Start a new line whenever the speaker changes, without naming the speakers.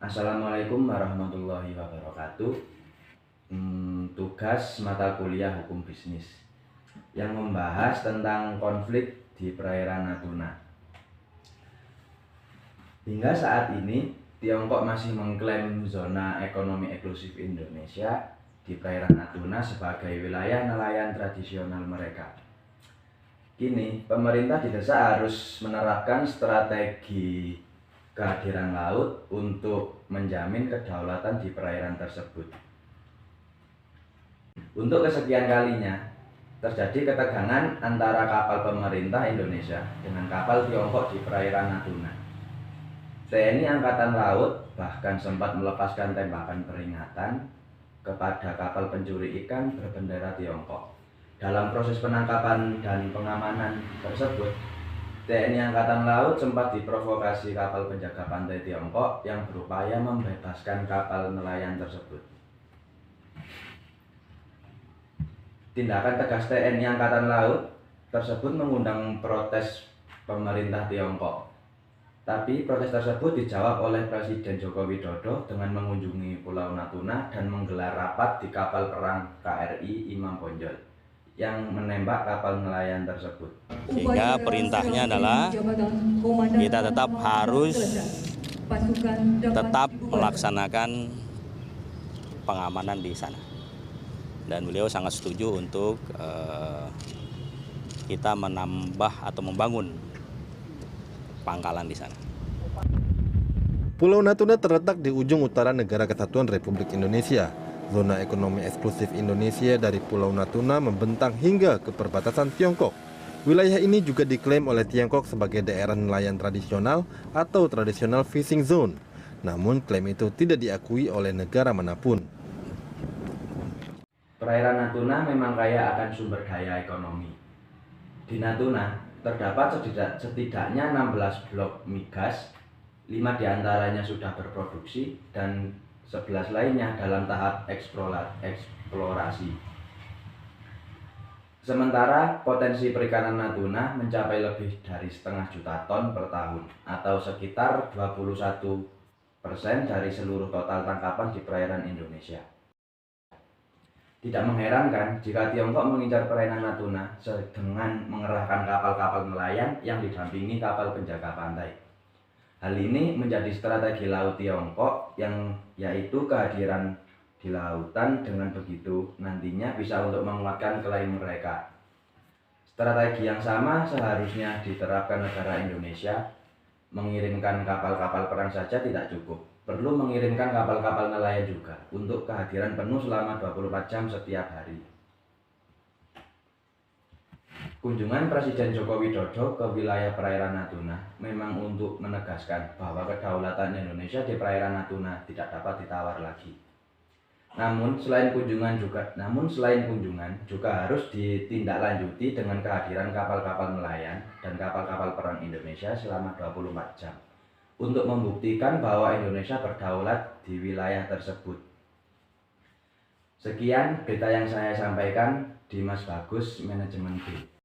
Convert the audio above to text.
Assalamualaikum warahmatullahi wabarakatuh. Tugas mata kuliah hukum bisnis yang membahas tentang konflik di perairan Natuna. Hingga saat ini, Tiongkok masih mengklaim zona ekonomi eksklusif Indonesia di perairan Natuna sebagai wilayah nelayan tradisional mereka. Kini, pemerintah didesak harus menerapkan strategi kehadiran laut untuk menjamin kedaulatan di perairan tersebut. Untuk kesekian kalinya, terjadi ketegangan antara kapal pemerintah Indonesia dengan kapal Tiongkok di perairan Natuna. TNI Angkatan Laut bahkan sempat melepaskan tembakan peringatan kepada kapal pencuri ikan berbendera Tiongkok. Dalam proses penangkapan dan pengamanan tersebut, TNI Angkatan Laut sempat diprovokasi kapal penjaga pantai Tiongkok yang berupaya membebaskan kapal nelayan tersebut. Tindakan tegas TNI Angkatan Laut tersebut mengundang protes pemerintah Tiongkok. Tapi protes tersebut dijawab oleh Presiden Joko Widodo dengan mengunjungi Pulau Natuna dan menggelar rapat di kapal perang KRI Imam Bonjol yang menembak kapal nelayan tersebut.
Sehingga perintahnya adalah kita tetap harus melaksanakan pengamanan di sana. Dan beliau sangat setuju untuk kita menambah atau membangun pangkalan di sana.
Pulau Natuna terletak di ujung utara Negara Kesatuan Republik Indonesia. Zona ekonomi eksklusif Indonesia dari Pulau Natuna membentang hingga ke perbatasan Tiongkok. Wilayah ini juga diklaim oleh Tiongkok sebagai daerah nelayan tradisional atau traditional fishing zone. Namun klaim itu tidak diakui oleh negara manapun.
Perairan Natuna memang kaya akan sumber daya ekonomi. Di Natuna terdapat setidaknya 16 blok migas, 5 diantaranya sudah berproduksi dan 11 lainnya dalam tahap eksplorasi. Sementara potensi perikanan Natuna mencapai lebih dari 0,5 juta ton per tahun atau sekitar 21% dari seluruh total tangkapan di perairan Indonesia. Tidak mengherankan jika Tiongkok mengincar perairan Natuna dengan mengerahkan kapal-kapal nelayan yang didampingi kapal penjaga pantai. Hal ini menjadi strategi laut Tiongkok yang yaitu kehadiran di lautan. Dengan begitu nantinya bisa untuk menguatkan klaim mereka. Strategi yang sama seharusnya diterapkan negara Indonesia. Mengirimkan kapal-kapal perang saja tidak cukup, perlu mengirimkan kapal-kapal nelayan juga untuk kehadiran penuh selama 24 jam setiap hari. Kunjungan Presiden Joko Widodo ke wilayah perairan Natuna memang untuk menegaskan bahwa kedaulatan Indonesia di perairan Natuna tidak dapat ditawar lagi. Namun selain kunjungan juga harus ditindaklanjuti dengan kehadiran kapal-kapal nelayan dan kapal-kapal perang Indonesia selama 24 jam untuk membuktikan bahwa Indonesia berdaulat di wilayah tersebut. Sekian berita yang saya sampaikan. Dimas Bagus, Manajemen B.